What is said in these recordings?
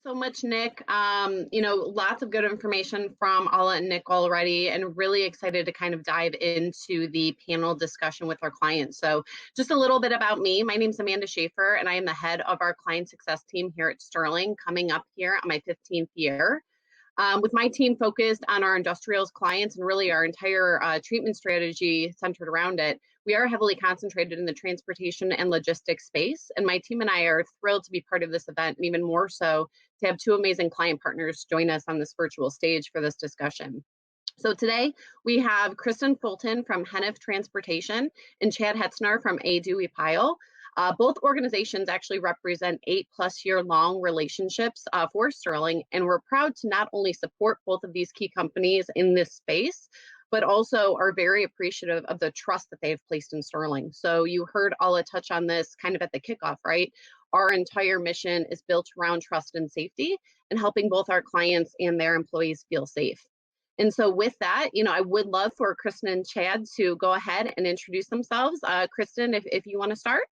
So much, Nick. Lots of good information from Alla and Nick already, and really excited to kind of dive into the panel discussion with our clients. So just a little bit about me. My name is Amanda Schaefer, and I am the head of our client success team here at Sterling, coming up here on my 15th year. With my team focused on our industrials clients and really our entire treatment strategy centered around it, we are heavily concentrated in the transportation and logistics space. And my team and I are thrilled to be part of this event, and even more so to have two amazing client partners join us on this virtual stage for this discussion. So today we have Kristen Fulton from Heniff Transportation and Chad Hetzner from Duie Pyle. Both organizations actually represent 8+ year long relationships for Sterling, and we're proud to not only support both of these key companies in this space, but also are very appreciative of the trust that they've placed in Sterling. So you heard Alla touch on this kind of at the kickoff, right? Our entire mission is built around trust and safety and helping both our clients and their employees feel safe. And so with that, I would love for Kristen and Chad to go ahead and introduce themselves. Kristen, if you want to start.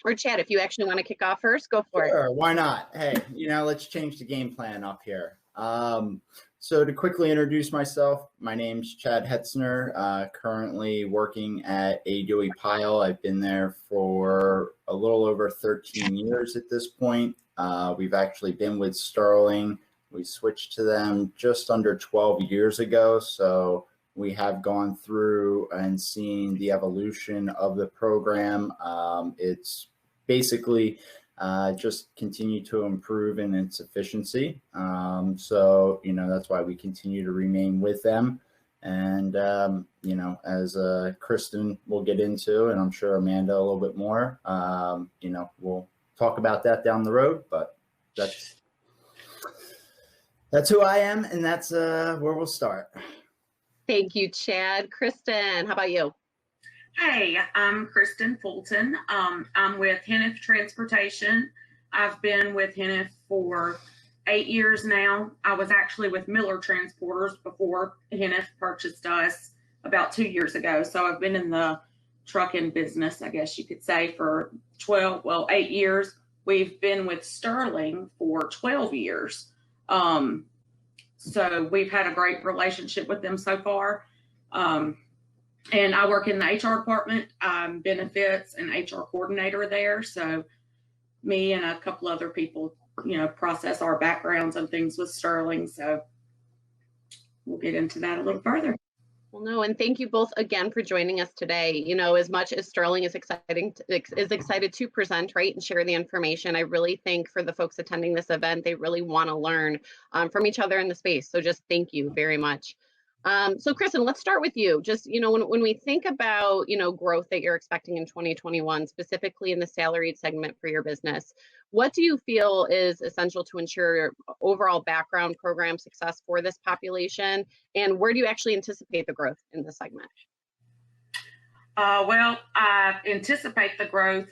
Or Chad, if you actually want to kick off first, go for it. Sure, why not? Hey, let's change the game plan up here. So to quickly introduce myself, my name's Chad Hetzner, currently working at Duie Pyle. I've been there for a little over 13 years at this point. We've actually been with Sterling. We switched to them just under 12 years ago. So we have gone through and seen the evolution of the program. It's basically just continue to improve in its efficiency. So that's why we continue to remain with them. And, as Kristen will get into, and I'm sure Amanda a little bit more, we'll talk about that down the road, but that's who I am, and that's where we'll start. Thank you, Chad. Kristen, how about you? Hey, I'm Kristen Fulton. I'm with Heniff Transportation. I've been with Heniff for 8 years now. I was actually with Miller Transporters before Heniff purchased us about 2 years ago. So I've been in the trucking business, I guess you could say, for 8 years. We've been with Sterling for 12 years. So we've had a great relationship with them so far. And I work in the HR department, benefits and HR coordinator there. So me and a couple other people, process our backgrounds and things with Sterling. So we'll get into that a little further. Well, no, and thank you both again for joining us today. As much as Sterling is excited to present, right, and share the information, I really think for the folks attending this event, they really want to learn from each other in the space. So just thank you very much. So Kristen, let's start with you. Just, when we think about, growth that you're expecting in 2021, specifically in the salaried segment for your business, what do you feel is essential to ensure overall background program success for this population? And where do you actually anticipate the growth in this segment? Well, I anticipate the growth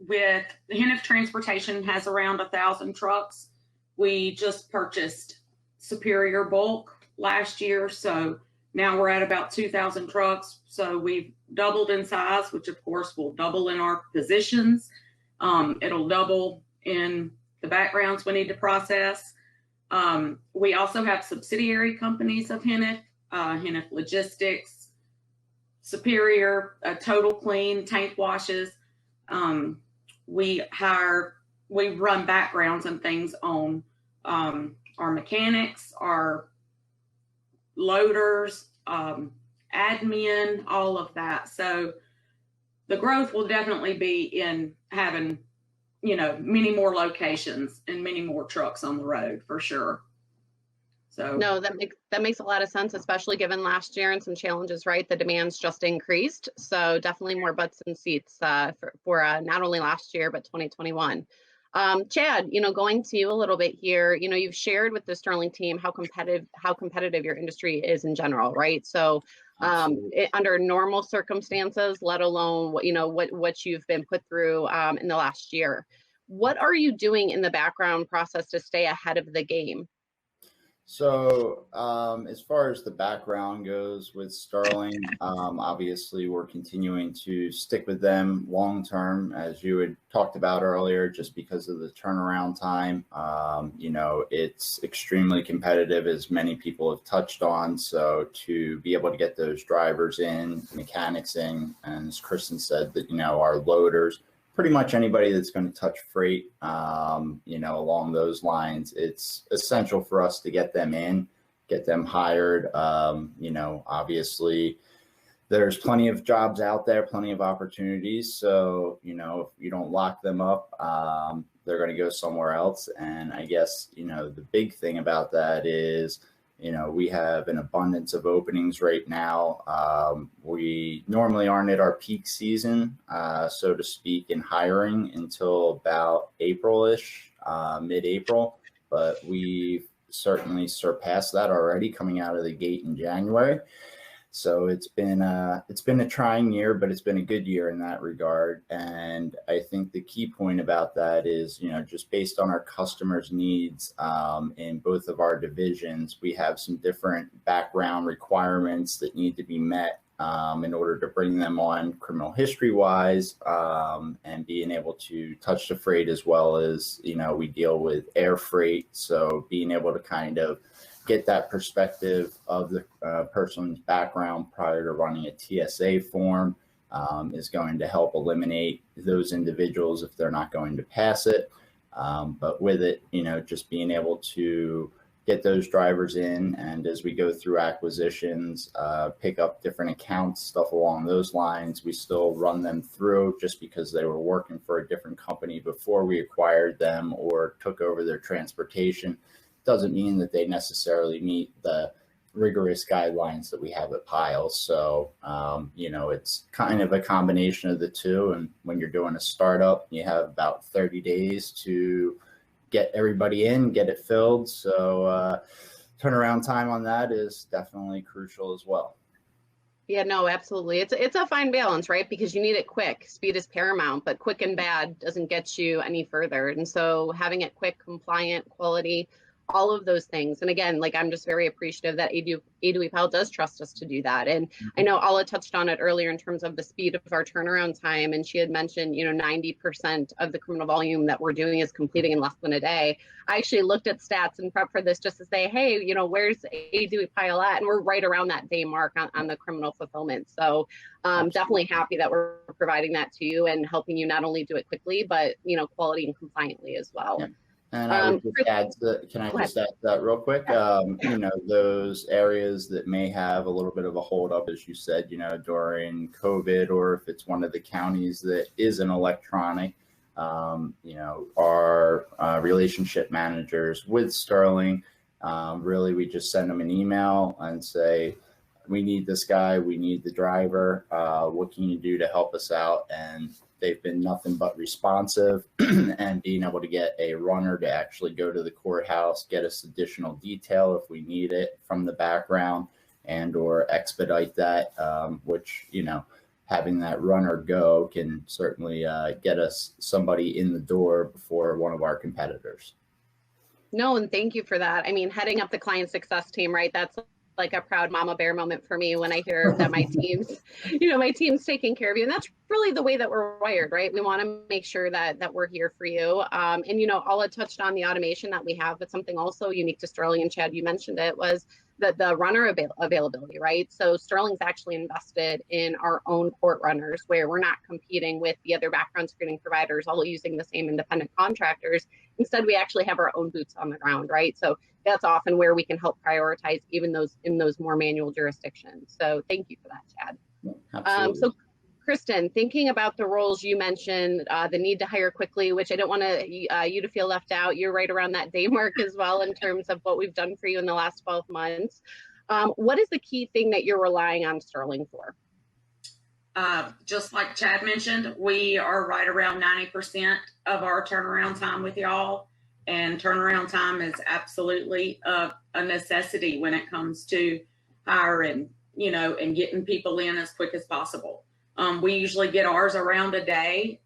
with Heniff Transportation has around 1,000 trucks. We just purchased Superior Bulk last year, so now we're at about 2,000 trucks. So we've doubled in size, which of course will double in our positions. It'll double in the backgrounds we need to process. We also have subsidiary companies of Heniff, Heniff Logistics, Superior, Total Clean, tank washes. We run backgrounds and things on our mechanics, our loaders, admin, all of that. So the growth will definitely be in having, many more locations and many more trucks on the road for sure. So no, that makes a lot of sense, especially given last year and some challenges, right? The demand's just increased. So definitely more butts and seats for not only last year, but 2021. Chad, going to you a little bit here, you've shared with the Sterling team how competitive your industry is in general, right? So under normal circumstances, let alone what you've been put through in the last year. What are you doing in the background process to stay ahead of the game? So as far as the background goes with Sterling, obviously we're continuing to stick with them long term, as you had talked about earlier, just because of the turnaround time. You know, it's extremely competitive, as many people have touched on. So to be able to get those drivers in, mechanics in, and as Kristen said, that, you know, our loaders, pretty much anybody that's going to touch freight, you know, along those lines, it's essential for us to get them in, get them hired. You know, obviously there's plenty of jobs out there, plenty of opportunities. So, you know, if you don't lock them up, they're going to go somewhere else. And I guess, you know, the big thing about that is, you know, we have an abundance of openings right now. We normally aren't at our peak season, so to speak, in hiring until about April-ish, mid-April, but we've certainly surpassed that already coming out of the gate in January. So it's been a trying year, but it's been a good year in that regard. And I think the key point about that is, you know, just based on our customers' needs in both of our divisions, we have some different background requirements that need to be met in order to bring them on criminal history wise, and being able to touch the freight, as well as, you know, we deal with air freight. So being able to kind of get that perspective of the person's background prior to running a TSA form is going to help eliminate those individuals if they're not going to pass it. But with it, you know, just being able to get those drivers in, and as we go through acquisitions, pick up different accounts, stuff along those lines, we still run them through just because they were working for a different company before we acquired them or took over their transportation. Doesn't mean that they necessarily meet the rigorous guidelines that we have at Pyle. So, you know, it's kind of a combination of the two. And when you're doing a startup, you have about 30 days to get everybody in, get it filled. So turnaround time on that is definitely crucial as well. Yeah, no, absolutely. It's a fine balance, right? Because you need it quick. Speed is paramount, but quick and bad doesn't get you any further. And so having it quick, compliant, quality, all of those things. And again, like, I'm just very appreciative that Duie Pyle does trust us to do that. And I know Alla touched on it earlier in terms of the speed of our turnaround time. And she had mentioned, you know, 90% of the criminal volume that we're doing is completing in less than a day. I actually looked at stats and prep for this just to say, hey, you know, where's Duie Pyle at? And we're right around that day mark on the criminal fulfillment. So definitely happy that we're providing that to you and helping you not only do it quickly, but, you know, quality and compliantly as well. Yeah. And I would just add to, can I just add to that real quick? You know, those areas that may have a little bit of a holdup, as you said, you know, during COVID, or if it's one of the counties that isn't electronic, you know, our relationship managers with Sterling, really, we just send them an email and say, we need this guy, we need the driver, what can you do to help us out? And they've been nothing but responsive, and being able to get a runner to actually go to the courthouse, get us additional detail if we need it from the background, and or expedite that, which, you know, having that runner go can certainly get us somebody in the door before one of our competitors. No, and thank you for that. I mean, heading up the client success team, right? That's like a proud mama bear moment for me when I hear that my team's, you know, my team's taking care of you. And that's really the way that we're wired, right? We want to make sure that we're here for you. And, you know, Alla touched on the automation that we have, but something also unique to Sterling, and Chad, you mentioned it, was the runner availability, right? So Sterling's actually invested in our own court runners, where we're not competing with the other background screening providers, all using the same independent contractors. Instead, we actually have our own boots on the ground, right? So that's often where we can help prioritize even in those more manual jurisdictions. So thank you for that, Chad. Absolutely. So Kristen, thinking about the roles you mentioned, the need to hire quickly, which I don't want you to feel left out. You're right around that day mark as well in terms of what we've done for you in the last 12 months. What is the key thing that you're relying on Sterling for? Just like Chad mentioned, we are right around 90% of our turnaround time with y'all. And turnaround time is absolutely a necessity when it comes to hiring, you know, and getting people in as quick as possible. We usually get ours around a day.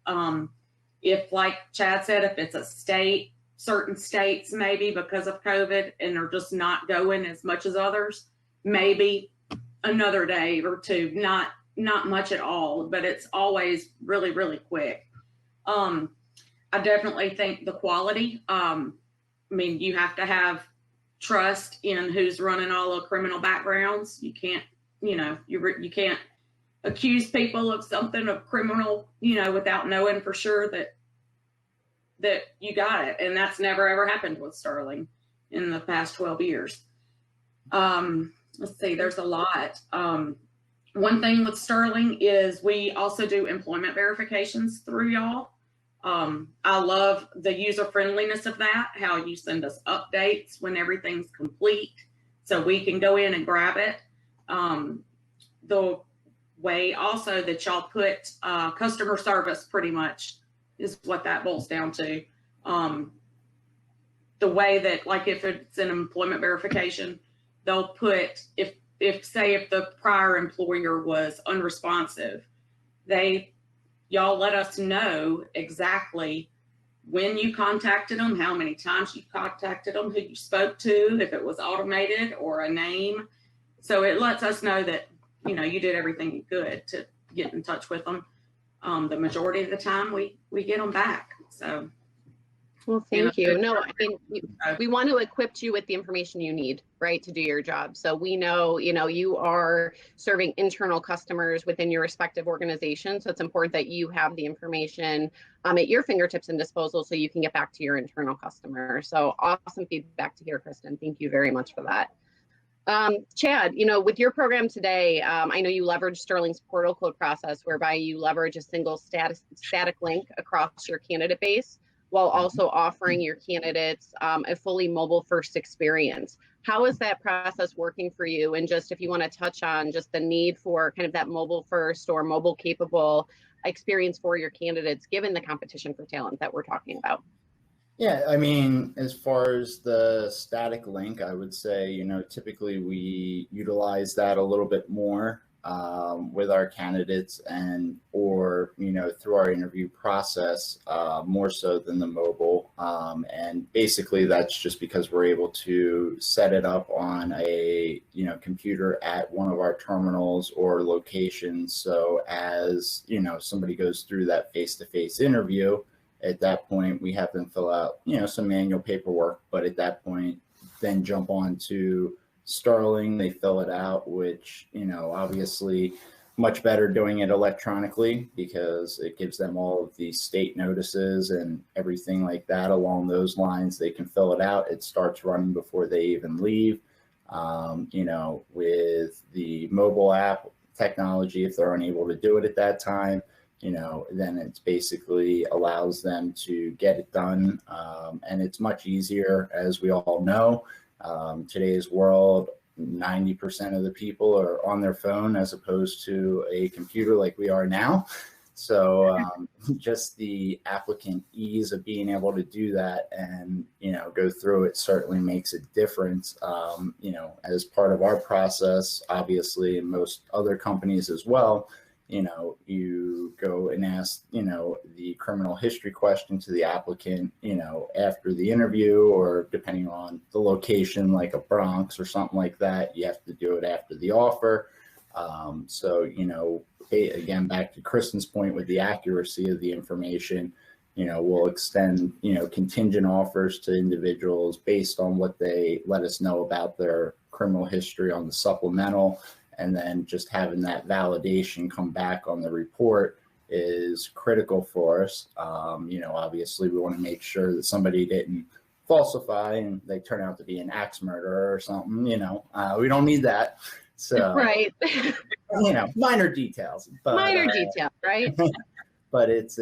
If, like Chad said, if it's a state certain states, maybe because of COVID, and are just not going as much as others, maybe another day or two, not much at all, but it's always really, really quick. I definitely think the quality, I mean, you have to have trust in who's running all the criminal backgrounds. You can't, you can't accuse people of something of criminal, without knowing for sure that you got it. And that's never ever happened with Sterling in the past 12 years. Let's see, there's a lot. One thing with Sterling is we also do employment verifications through y'all. I love the user friendliness of that, how you send us updates when everything's complete so we can go in and grab it. The way also that y'all put customer service pretty much is what that boils down to. The way that, like, if it's an employment verification, they'll put, if the prior employer was unresponsive, y'all let us know exactly when you contacted them, how many times you contacted them, who you spoke to, if it was automated or a name. So it lets us know that, you did everything you could to get in touch with them. The majority of the time we get them back. So. Well, thank you. No, I mean, we want to equip you with the information you need, right, to do your job. So we know, you are serving internal customers within your respective organization. So it's important that you have the information at your fingertips and disposal so you can get back to your internal customer. So awesome feedback to hear, Kristen. Thank you very much for that. Chad, with your program today, I know you leverage Sterling's portal code process, whereby you leverage a single static link across your candidate base, while also offering your candidates a fully mobile-first experience. How is that process working for you? And just if you want to touch on just the need for kind of that mobile-first or mobile-capable experience for your candidates, given the competition for talent that we're talking about. Yeah, I mean, as far as the static link, I would say, typically we utilize that a little bit more with our candidates or through our interview process, more so than the mobile. And basically that's just because we're able to set it up on a, computer at one of our terminals or locations. So as, somebody goes through that face-to-face interview, at that point we have them fill out, some manual paperwork, but at that point then jump on to Sterling, they fill it out, which, obviously much better doing it electronically because it gives them all of the state notices and everything like that along those lines. They can fill it out. It starts running before they even leave. With the mobile app technology, if they're unable to do it at that time, then it's basically allows them to get it done. And it's much easier, as we all know. Today's world, 90% of the people are on their phone as opposed to a computer like we are now. So just the applicant ease of being able to do that and, go through it certainly makes a difference. As part of our process, obviously, and most other companies as well, you go and ask, the criminal history question to the applicant, after the interview, or depending on the location, like a Bronx or something like that, you have to do it after the offer. So, again, back to Kristen's point with the accuracy of the information, we'll extend, contingent offers to individuals based on what they let us know about their criminal history on the supplemental. And then just having that validation come back on the report is critical for us. Obviously we want to make sure that somebody didn't falsify and they turn out to be an axe murderer or something, we don't need that. So, right. Minor details, but minor detail, right? But it's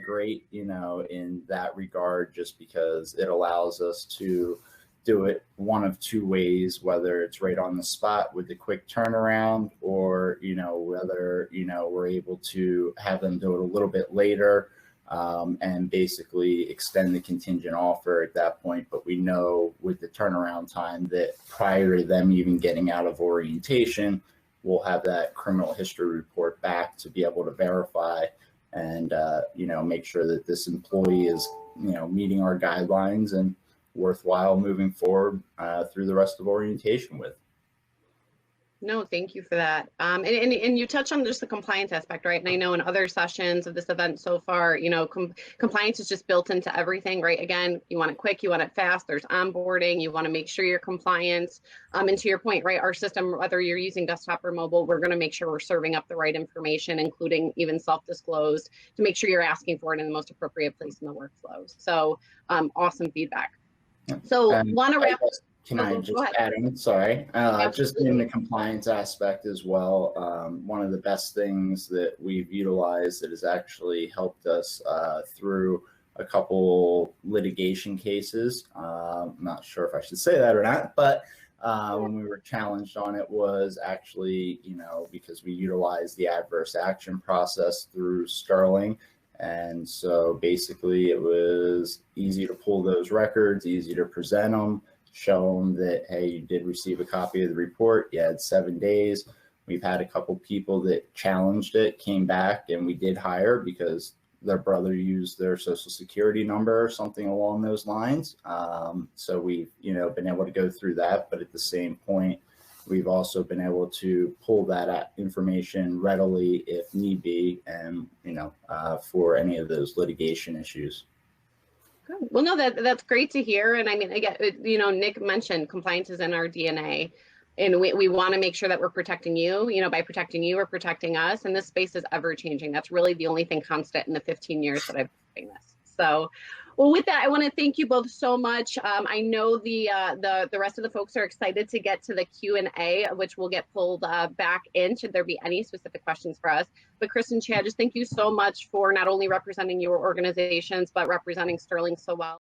great, in that regard, just because it allows us to do it one of two ways, whether it's right on the spot with the quick turnaround, or whether we're able to have them do it a little bit later, and basically extend the contingent offer at that point. But we know with the turnaround time that prior to them even getting out of orientation, we'll have that criminal history report back to be able to verify and make sure that this employee is meeting our guidelines and worthwhile moving forward through the rest of orientation with. No, thank you for that. And you touch on just the compliance aspect, right? And I know in other sessions of this event so far, compliance is just built into everything, right? Again, you want it quick, you want it fast, there's onboarding, you want to make sure you're compliant. And to your point, right, our system, whether you're using desktop or mobile, we're going to make sure we're serving up the right information, including even self-disclosed, to make sure you're asking for it in the most appropriate place in the workflow. So awesome feedback. So want to wrap. Can I just add in? Sorry. Just in the compliance aspect as well, one of the best things that we've utilized that has actually helped us through a couple litigation cases. I'm not sure if I should say that or not, but when we were challenged on it was actually, because we utilized the adverse action process through Sterling. And so basically it was easy to pull those records, easy to present them, show them that, hey, you did receive a copy of the report. You had 7 days. We've had a couple people that challenged it, came back, and we did hire because their brother used their social security number or something along those lines. So we've, been able to go through that. But at the same point, we've also been able to pull that information readily if need be, and, for any of those litigation issues. Good. Well, no, that's great to hear. And I mean, again, Nick mentioned compliance is in our DNA, and we want to make sure that we're protecting you. By protecting you, we're protecting us. And this space is ever changing. That's really the only thing constant in the 15 years that I've been doing this. So, well, with that, I want to thank you both so much. I know the rest of the folks are excited to get to the Q&A, which will get pulled back in should there be any specific questions for us. But Kristen, Chad, just thank you so much for not only representing your organizations, but representing Sterling so well.